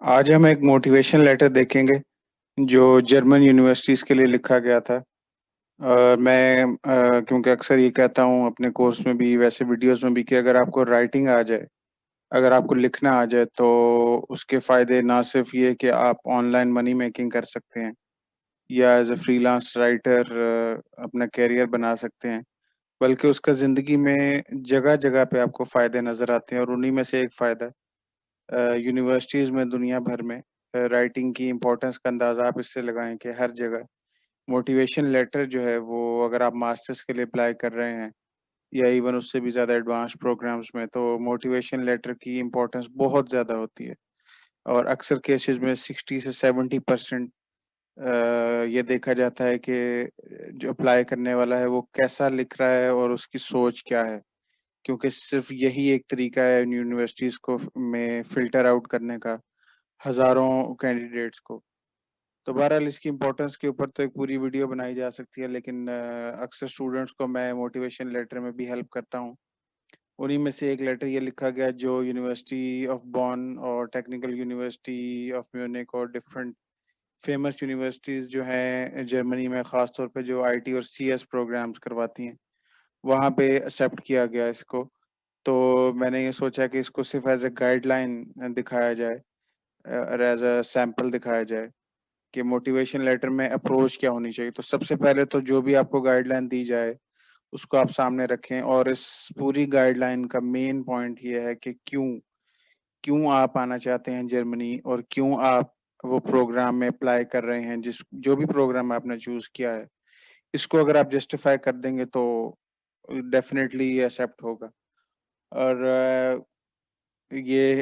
آج ہم ایک موٹیویشن لیٹر دیکھیں گے جو جرمن یونیورسٹیز کے لیے لکھا گیا تھا۔ اور میں کیونکہ اکثر یہ کہتا ہوں اپنے کورس میں بھی ویسے ویڈیوز میں بھی کہ اگر آپ کو رائٹنگ آ جائے، اگر آپ کو لکھنا آ جائے تو اس کے فائدے نہ صرف یہ کہ آپ آن لائن منی میکنگ کر سکتے ہیں یا as a free lance writer اپنا کیریئر بنا سکتے ہیں، بلکہ اس کا زندگی میں جگہ جگہ پہ آپ کو فائدے نظر آتے ہیں، اور انہی میں سے ایک فائدہ یونیورسٹیز میں دنیا بھر میں رائٹنگ کی امپورٹنس کا اندازہ آپ اس سے لگائیں کہ ہر جگہ موٹیویشن لیٹر جو ہے وہ اگر آپ ماسٹرز کے لیے اپلائی کر رہے ہیں یا ایون اس سے بھی زیادہ ایڈوانس پروگرامز میں، تو موٹیویشن لیٹر کی امپورٹنس بہت زیادہ ہوتی ہے، اور اکثر کیسز میں 60 سے 70% یہ دیکھا جاتا ہے کہ جو اپلائی کرنے والا ہے وہ کیسا لکھ رہا ہے اور اس کی سوچ کیا ہے، کیونکہ صرف یہی ایک طریقہ ہے یونیورسٹیز کو میں فلٹر آؤٹ کرنے کا ہزاروں کینڈیڈیٹس کو۔ تو بہرحال اس کی امپورٹنس کے اوپر تو ایک پوری ویڈیو بنائی جا سکتی ہے، لیکن اکثر اسٹوڈنٹس کو میں موٹیویشن لیٹر میں بھی ہیلپ کرتا ہوں۔ انہی میں سے ایک لیٹر یہ لکھا گیا جو یونیورسٹی آف بون اور ٹیکنیکل یونیورسٹی آف میونک اور ڈفرینٹ فیمس یونیورسٹیز جو ہیں جرمنی میں، خاص طور پہ جو آئی ٹی اور سی ایس پروگرامز کرواتی ہیں، وہاں پہ ایکسیپٹ کیا گیا اس کو۔ تو میں نے یہ سوچا کہ اس کو صرف ایز اے گائیڈ لائن دکھایا جائے اور ایز اے سیمپل دکھایا جائے کہ موٹیویشن لیٹر میں اپروچ کیا ہونی چاہیے۔ تو سب سے پہلے تو جو بھی آپ کو گائیڈ لائن دی جائے اس کو آپ سامنے رکھیں، اور اس پوری گائیڈ لائن کا مین پوائنٹ یہ ہے کہ کیوں آپ آنا چاہتے ہیں جرمنی، اور کیوں آپ وہ پروگرام میں اپلائی کر رہے ہیں، جو بھی پروگرام آپ نے چوز کیا ہے، اس کو اگر آپ جسٹیفائی کر دیں گے تو ڈیفینیٹلی یہ ایکسیپٹ ہوگا۔ اور یہ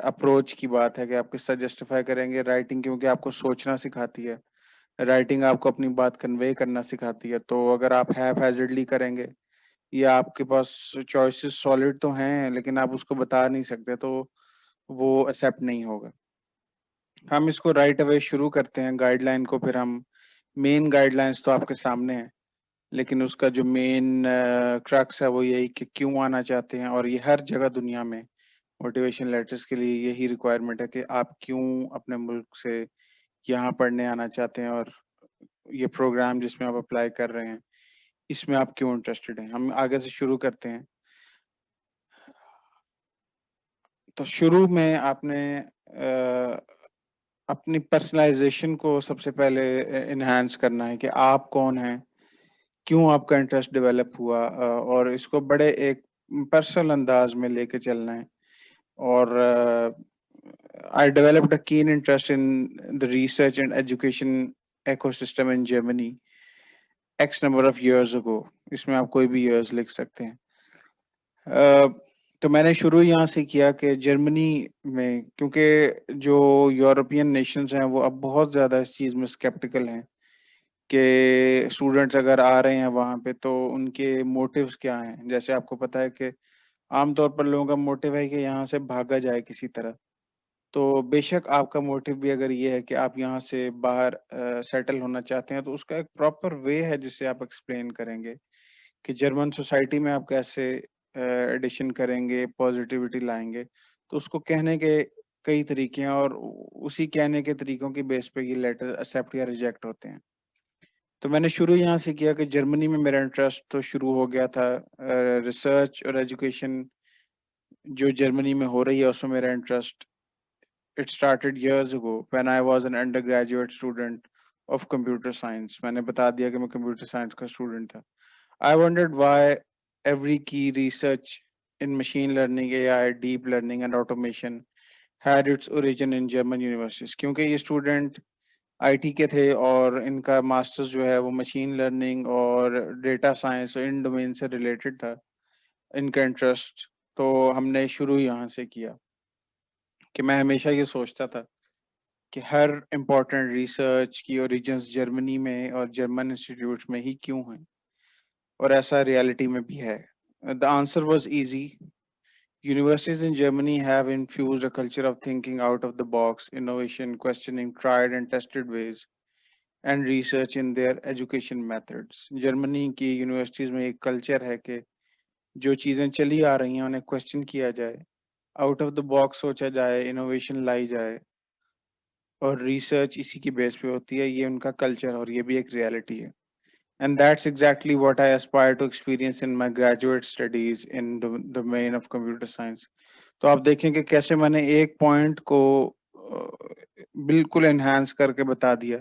اپروچ کی بات ہے کہ آپ کس طرح جسٹیفائی کریں گے رائٹنگ، کیونکہ آپ کو سوچنا سکھاتی ہے، رائٹنگ آپ کو اپنی بات کنوے کرنا سکھاتی ہے۔ تو اگر آپ ہیف ہیزڈلی کریں گے یا آپ کے پاس چوائسیز سالڈ تو ہیں لیکن آپ اس کو بتا نہیں سکتے، تو وہ ایکسیپٹ نہیں ہوگا۔ ہم اس کو رائٹ اوے شروع کرتے ہیں گائیڈ لائن کو، پھر ہم مین گائیڈ لائنس تو آپ کے سامنے ہیں، لیکن اس کا جو مین کرکس ہے وہ یہی کہ کیوں آنا چاہتے ہیں، اور یہ ہر جگہ دنیا میں موٹیویشن لیٹرز کے لیے یہی ریکوائرمنٹ ہے کہ آپ کیوں اپنے ملک سے یہاں پڑھنے آنا چاہتے ہیں، اور یہ پروگرام جس میں آپ اپلائی کر رہے ہیں اس میں آپ کیوں انٹرسٹڈ ہیں۔ ہم آگے سے شروع کرتے ہیں۔ تو شروع میں آپ نے اپنی پرسنلائزیشن کو سب سے پہلے انہانس کرنا ہے کہ آپ کون ہیں، کیوں آپ کا انٹرسٹ ڈیولپ ہوا، اور اس کو بڑے ایک پرسنل انداز میں لے کے چلنا ہے۔ اور I developed a keen interest in the research and education ecosystem in Germany X number of years ago۔ اس میں آپ کوئی بھی years لکھ سکتے ہیں۔ تو میں نے شروع یہاں سے کیا کہ جرمنی میں، کیونکہ جو یورپین نیشنز ہیں وہ اب بہت زیادہ اس چیز میں اسکیپٹیکل ہیں کہ اسٹوڈنٹس اگر آ رہے ہیں وہاں پہ تو ان کے موٹیوز کیا ہیں۔ جیسے آپ کو پتہ ہے کہ عام طور پر لوگوں کا موٹیو ہے کہ یہاں سے بھاگا جائے کسی طرح، تو بے شک آپ کا موٹیو بھی اگر یہ ہے کہ آپ یہاں سے باہر سیٹل ہونا چاہتے ہیں، تو اس کا ایک پراپر وے ہے جسے آپ ایکسپلین کریں گے کہ جرمن سوسائٹی میں آپ کیسے ایڈیشن کریں گے، پازیٹیوٹی لائیں گے۔ تو اس کو کہنے کے کئی طریقے ہیں، اور اسی کہنے کے طریقوں کی بیس پہ یہ لیٹر ایکسیپٹ یا ریجیکٹ ہوتے ہیں۔ تو میں نے شروع یہاں سے کیا کہ جرمنی میں میرا انٹرسٹ تو شروع ہو گیا تھا ریسرچ اور ایجوکیشن جو جرمنی میں ہو رہی ہے اس میں میرا interest It started years ago when I was an undergraduate student of computer science۔ میں نے بتا دیا کہ میں computer science کا student تھا۔ I wondered why every key research in machine learning, AI, deep learning and automation had its origin in German universities۔ کیونکہ یہ اسٹوڈنٹ آئی ٹی کے تھے اور ان کا ماسٹرز جو ہے وہ مشین لرننگ اور ڈیٹا سائنس اور ان ڈومین سے ریلیٹڈ تھا ان کا انٹرسٹ، تو ہم نے شروع یہاں سے کیا کہ میں ہمیشہ یہ سوچتا تھا کہ ہر امپورٹنٹ ریسرچ کی اوریجنز جرمنی میں اور جرمن انسٹیٹیوٹس میں ہی کیوں ہیں، اور ایسا ریالٹی میں بھی ہے۔ The answer was easy۔ Universities in Germany have infused a culture of thinking out of the box, innovation, questioning tried and tested ways, and research in their education methods۔ Germany کی universities میں ایک culture ہے کہ جو چیزیں چلی آ رہی ہیں انہیں کوشچن کیا جائے، آؤٹ آف دا باکس سوچا جائے، انوویشن لائی جائے، اور ریسرچ اسی کی بیس پہ ہوتی ہے. یہ ان کا کلچر اور یہ بھی ایک ریالٹی ہے. And that's exactly what I aspire to experience in my graduate studies in the domain of computer science. تو آپ دیکھیں کہ کیسے میں نے ایک پوائنٹ کو بالکل انہانس کر کے بتا دیا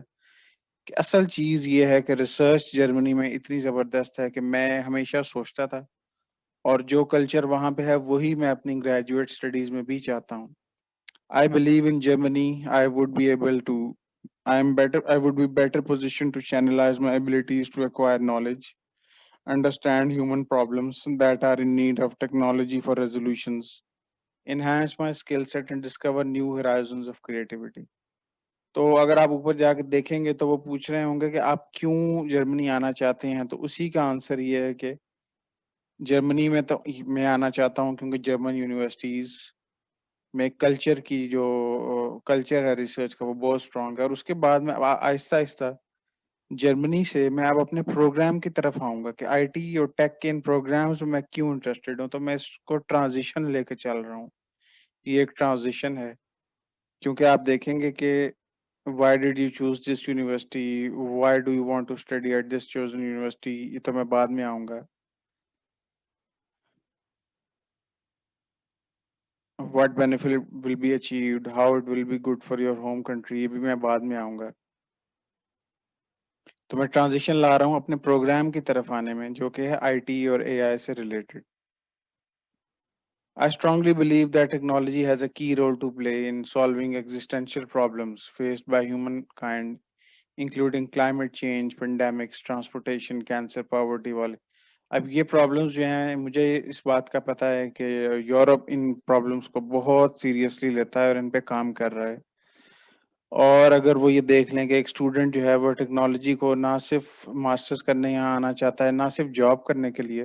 کہ اصل چیز یہ ہے کہ ریسرچ جرمنی میں اتنی زبردست ہے کہ میں ہمیشہ سوچتا تھا اور جو کلچر وہاں پہ ہے وہی میں اپنی گریجویٹ اسٹڈیز میں بھی چاہتا ہوں. I believe in Germany I would be able to I would be better positioned to channelize my abilities to acquire knowledge, understand human problems that are in need of technology for resolutions, enhance my skill set and discover new horizons of creativity. تو اگر آپ اوپر جا کے دیکھیں گے تو وہ پوچھ رہے ہوں گے کہ آپ کیوں جرمنی آنا چاہتے ہیں, تو اسی کا آنسر یہ ہے کہ جرمنی میں تو میں آنا چاہتا ہوں کیونکہ جرمن یونیورسٹیز میں کلچر کی جو کلچر ہے ریسرچ کا وہ بہت اسٹرانگ ہے. اور اس کے بعد میں آہستہ آہستہ جرمنی سے میں اب اپنے پروگرام کی طرف آؤں گا کہ آئی ٹی اور ٹیک کے ان پروگرامز میں کیوں انٹرسٹیڈ ہوں. تو میں اس کو ٹرانزیشن لے کے چل رہا ہوں. یہ ایک ٹرانزیشن ہے کیونکہ آپ دیکھیں گے کہ why did you choose this university, why do you want to study at this chosen university, یہ تو میں بعد میں آؤں گا. what benefit will be achieved, how it will be good for your home country, یہ بھی میں بعد میں آؤں گا. تو میں ٹرانزیشن لا رہا ہوں اپنے پروگرام کی طرف آنے میں جو کہ ہے آئی ٹی اور اے آئی سے related. I strongly believe that technology has a key role to play in solving existential problems faced by humankind, including climate change, pandemics, transportation, cancer, poverty والے. اب یہ پرابلمس جو ہیں مجھے اس بات کا پتہ ہے کہ یورپ ان پرابلمس کو بہت سیریسلی لیتا ہے اور ان پہ کام کر رہا ہے. اور اگر وہ یہ دیکھ لیں کہ ایک اسٹوڈنٹ جو ہے وہ ٹیکنالوجی کو نہ صرف ماسٹرز کرنے یہاں آنا چاہتا ہے, نہ صرف جاب کرنے کے لیے,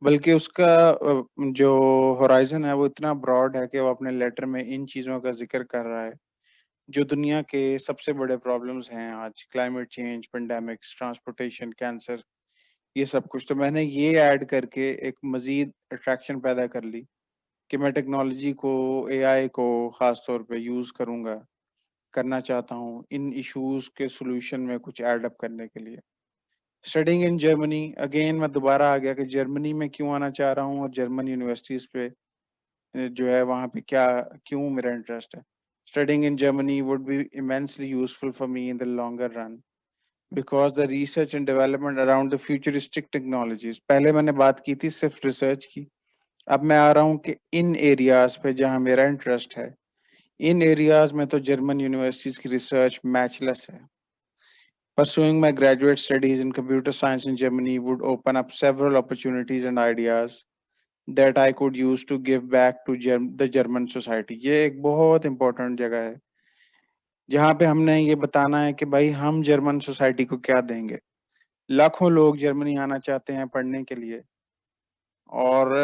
بلکہ اس کا جو ہورائزن ہے وہ اتنا براڈ ہے کہ وہ اپنے لیٹر میں ان چیزوں کا ذکر کر رہا ہے جو دنیا کے سب سے بڑے پرابلمس ہیں آج, climate change, pandemics, transportation, cancer, یہ سب کچھ. تو میں نے یہ ایڈ کر کے ایک مزید اٹریکشن پیدا کر لی کہ میں ٹیکنالوجی کو, اے آئی کو خاص طور پہ یوز کرنا چاہتا ہوں ان ایشوز کے سولوشن میں کچھ ایڈ اپ کرنے کے لیے. اسٹڈنگ ان جرمنی, اگین میں دوبارہ آ گیا کہ جرمنی میں کیوں آنا چاہ رہا ہوں اور جرمن یونیورسٹیز پہ جو ہے وہاں پہ کیوں میرا انٹرسٹ ہے. Studying in Germany would be immensely useful for me in the longer run because the research and development around the futuristic technologies, پہلے میں نے بات کی تھی صرف ریسرچ کی, اب میں آ رہا ہوں کہ ان ایریاز پہ جہاں میرا انٹرسٹ ہے ان ایریاز میں تو جرمن یونیورسٹیز کی ریسرچ میچ لیس ہے. Pursuing my graduate studies in computer science in Germany would open up several opportunities and ideas that I could use to give back to the German society. یہ ایک بہت important جگہ ہے جہاں پہ ہم نے یہ بتانا ہے کہ بھائی ہم جرمن سوسائٹی کو کیا دیں گے. لاکھوں لوگ جرمنی آنا چاہتے ہیں پڑھنے کے لیے اور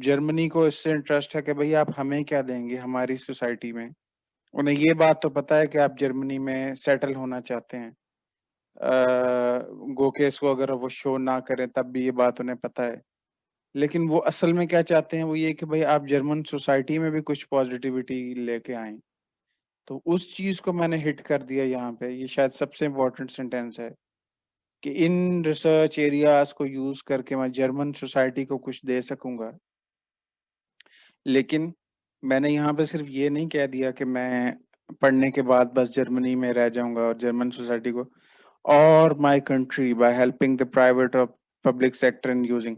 جرمنی کو اس سے انٹرسٹ ہے کہ بھائی آپ ہمیں کیا دیں گے ہماری سوسائٹی میں. انہیں یہ بات تو پتا ہے کہ آپ جرمنی میں سیٹل ہونا چاہتے ہیں, گو کے اس کو اگر وہ شو نہ کریں تب بھی یہ بات انہیں پتا ہے, لیکن وہ اصل میں کیا چاہتے ہیں وہ یہ کہ بھائی آپ جرمن سوسائٹی میں بھی کچھ پازیٹیوٹی لے کے آئیں. تو اس چیز کو میں نے ہٹ کر دیا یہاں پہ. یہ شاید سب سے امپورٹنٹ سینٹینس ہے کہ ان ریسرچ ایریاز کو یوز کر کے میں جرمن سوسائٹی کو کچھ دے سکوں گا. لیکن میں نے یہاں پہ صرف یہ نہیں کہہ دیا کہ میں پڑھنے کے بعد بس جرمنی میں رہ جاؤں گا اور جرمن سوسائٹی کو, اور my country by helping the private اور پبلک سیکٹر ان یوزنگ.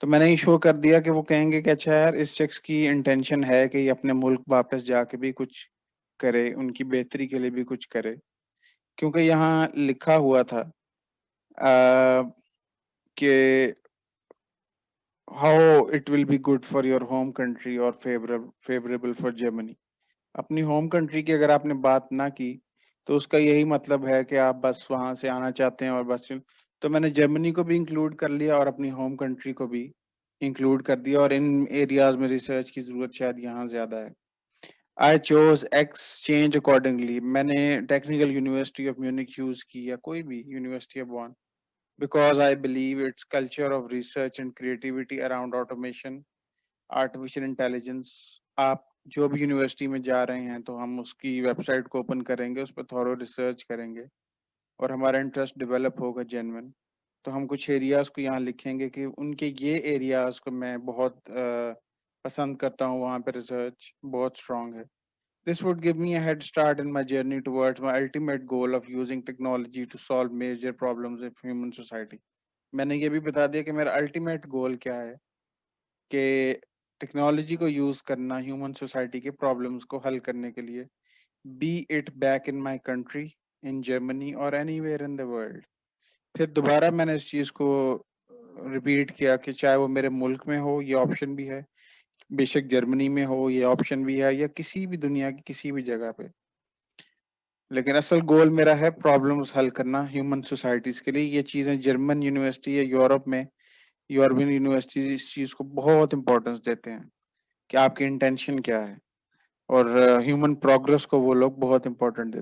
تو میں نے یہ شو کر دیا کہ وہ کہیں گے کہ اچھا یار اس شخص کی انٹینشن ہے کہ یہ اپنے ملک واپس جا کے بھی کچھ کرے, ان کی بہتری کے لیے بھی کچھ کرے, کیونکہ یہاں لکھا ہوا تھا کہ how it will be good for your home country or favorable for Germany. اپنی ہوم کنٹری کی اگر آپ نے بات نہ کی تو اس کا یہی مطلب ہے کہ آپ بس وہاں سے آنا چاہتے ہیں اور بس. تو میں نے جرمنی کو بھی انکلوڈ کر لیا اور اپنی ہوم کنٹری کو بھی انکلوڈ کر دیا, اور ان ایریاز میں ریسرچ کی ضرورت شاید یہاں زیادہ ہے. I chose exchange accordingly. میں نے technical university of Munich choose کی یا کوئی بھی university of bone because I believe its culture of research and creativity around automation, artificial intelligence. آپ جو بھی یونیورسٹی میں جا رہے ہیں تو ہم اس کی ویب سائٹ کو اوپن کریں گے, اس پہ تھورو ریسرچ کریں گے اور ہمارا انٹرسٹ ڈیولپ ہوگا جینوئن, تو ہم کچھ ایریاز کو یہاں لکھیں گے کہ ان کے یہ ایریاز کو میں بہت پسند کرتا ہوں, وہاں پہ ریسرچ بہت اسٹرانگ ہے. This would give me a head start in my journey towards my ultimate goal of using technology to solve major problems of human society. میں نے یہ بھی بتا دیا کہ میرا الٹیمیٹ گول کیا ہے, کہ ٹیکنالوجی کو یوز کرنا ہیومن سوسائٹی کے پرابلمس کو حل کرنے کے لیے, be it back in my country, in Germany اور anywhere in the world. پھر دوبارہ میں نے اس چیز کو ریپیٹ کیا کہ چاہے وہ میرے ملک میں ہو, یہ آپشن بھی ہے, بے شک جرمنی میں ہو یہ آپشن بھی ہے, یا کسی بھی دنیا کی کسی بھی جگہ پہ, لیکن اصل گول میرا ہے پرابلمس حل کرنا ہیومن سوسائٹیز کے لیے. یہ چیزیں جرمن یونیورسٹی یا یورپ میں یورپین یونیورسٹیز اس چیز کو بہت امپورٹنس دیتے ہیں کہ آپ کی انٹینشن کیا ہے, اور ہیومن پروگرس کو وہ لوگ بہت امپورٹنس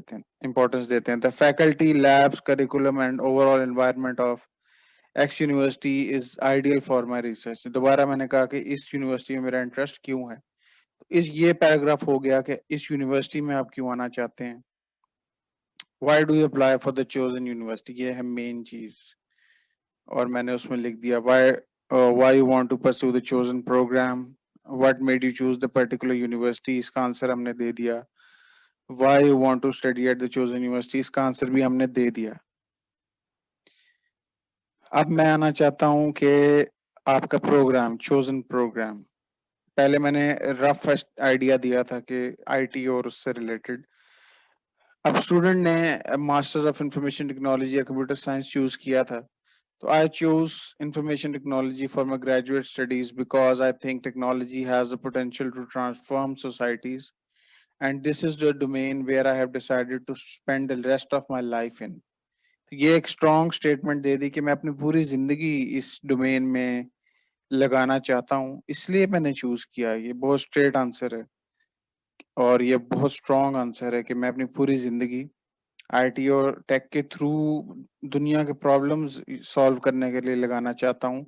دیتے ہیں. The faculty, labs, curriculum and over all environment of x university is ideal for my research. دوبارہ میں نے کہا کہ اس یونیورسٹی میں میرا انٹرسٹ کیوں ہے, یہ پیراگراف ہو گیا کہ اس یونیورسٹی میں آپ کیوں آنا چاہتے ہیں. Why do you apply for the chosen university, یہ ہے مین چیز, اور میں نے اس میں لکھ دیا why you want to pursue the chosen programme, what made you choose the particular university, اس کا آنسر ہم نے دے دیا. Why you want to study at the chosen university, اس کا آنسر بھی ہم نے دے دیا. اب میں آنا چاہتا ہوں کہ آپ کا پروگرام, چوزن پروگرام, پہلے میں نے رف آئیڈیا دیا تھا کہ آئی ٹی اور اس سے ریلیٹڈ. اب اسٹوڈنٹ نے ماسٹرز آف انفارمیشن ٹیکنالوجی یا کمپیوٹر سائنس چوز کیا تھا, تو I choose information technology for my graduate studies because I think technology has the potential to transform societies, and this is the domain where I have decided to spend the rest of my life in. یہ ایک strong statement دے دی کہ میں اپنی پوری زندگی اس domain میں لگانا چاہتا ہوں, اس لیے میں نے چوز کیا. یہ بہت اسٹریٹ آنسر ہے اور یہ بہت اسٹرانگ آنسر ہے کہ میں اپنی پوری زندگی آئی ٹی اور ٹیک کے تھرو دنیا کے پرابلمز سالو کرنے کے لیے لگانا چاہتا ہوں.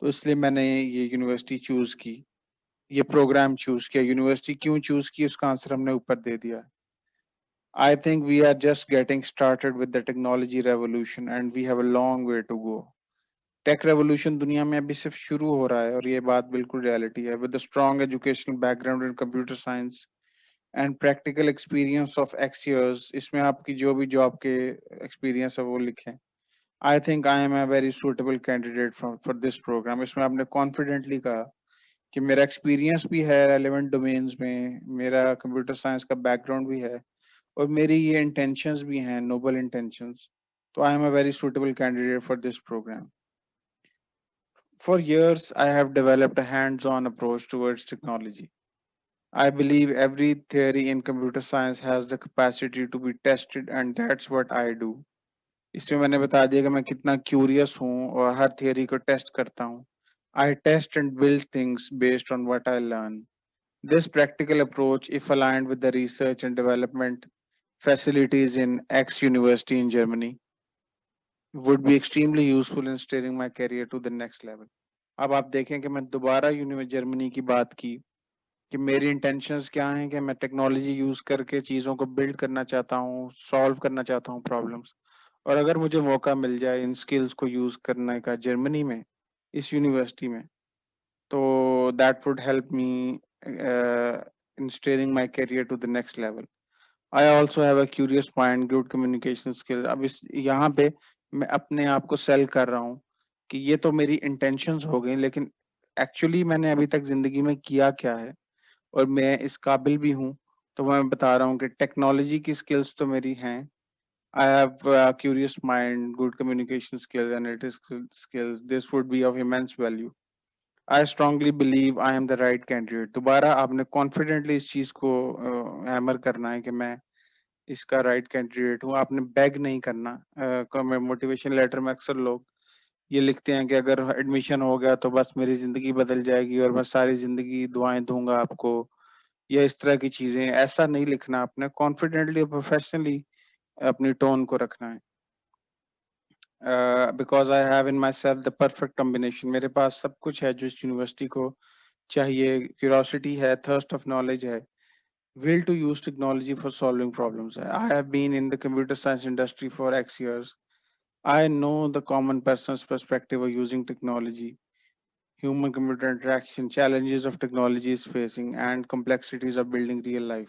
تو اس لیے میں نے یہ یونیورسٹی چوز کی, یہ پروگرام چوز کیا. یونیورسٹی کیوں چوز کی اس کا آنسر ہم نے اوپر دے دیا. I think we are just getting started with the technology revolution and we have a long way to go. Take revolution دنیا میں ابھی صرف شروع ہو رہا ہے, اور یہ بات بالکل ریالٹی ہے. With strong educational background in computer science and practical experience of X years, اس میں آپ کی جو بھی جاب کے ایکسپیرینس ہے وہ لکھیں. I think I am a very suitable candidate for this program. اس میں آپ نے کانفیڈنٹلی کہا کہ میرا ایکسپیرینس بھی ہے ریلیونٹ ڈومینس میں, میرا کمپیوٹر سائنس کا بیک گراؤنڈ بھی ہے, اور میری یہ انٹینشنز بھی ہیں, نوبل انٹینشنز. تو I am a very suitable candidate for this program. For years, I have developed a hands-on approach towards technology. I believe every theory in computer science has the capacity to be tested, and that's what I do. اس میں میں نے بتا دیا کہ میں کتنا curious ہوں اور ہر تھیوری کو ٹیسٹ کرتا ہوں. I test and build things based on what I learn. This practical approach, if aligned with the research and development facilities in X University in Germany, would be extremely useful in steering my career to the next level. اب آپ دیکھیں کہ میں دوبارہ جرمنی کی بات کی کہ میری انٹینشنز کیا ہیں, کہ میں ٹیکنالوجی یوز کر کے چیزوں کو بلڈ کرنا چاہتا ہوں, سالو کرنا چاہتا ہوں پرابلمس. اور اگر مجھے موقع مل جائے ان سکلز کو یوز کرنے کا جرمنی میں, اس یونیورسٹی میں, تو that would help me in steering my career to the next level. I also have a curious mind, good communication skills. اب یہاں پہ میں اپنے آپ کو سیل کر رہا ہوں کہ یہ تو میری انٹینشنز ہو گئی, لیکن ایکچولی میں نے ابھی تک زندگی میں کیا کیا ہے اور میں اس قابل بھی ہوں. تو میں بتا رہا ہوں کہ ٹیکنالوجی کی اسکلز تو میری ہیں. I have a curious mind, good communication skills, analytical skills. This would be of immense value. I strongly believe I am the right candidate. دوبارہ آپ نے کانفیڈنٹلی اس چیز کو ہیمر کرنا ہے کہ میں اس کا رائٹ کینڈیڈیٹ ہوں. آپ نے بیگ نہیں کرنا. موٹیویشن لیٹر میں اکثر لوگ یہ لکھتے ہیں کہ اگر ایڈمیشن ہو گیا تو بس میری زندگی بدل جائے گی اور میں ساری زندگی دعائیں دوں گا آپ کو, یا اس طرح کی چیزیں. ایسا نہیں لکھنا, آپ نے کانفیڈنٹلی اور پروفیشنلی اپنی ٹون کو رکھنا ہے. Because I have in my self the perfect combination. میرے پاس سب کچھ ہے جو اس یونیورسٹی کو چاہیے. کیوریوسٹی ہے, تھرسٹ آف نالج ہے, Will to use technology for solving problems. I have been in the computer science industry for X years. I know the common person's perspective of using technology, human computer interaction, challenges of technology is facing, and complexities of building real life.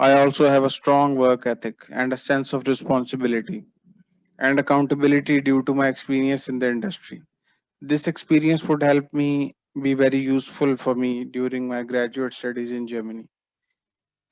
I also have a strong work ethic and a sense of responsibility and accountability due to my experience in the industry. This experience would help me be very useful for me during my graduate studies in Germany.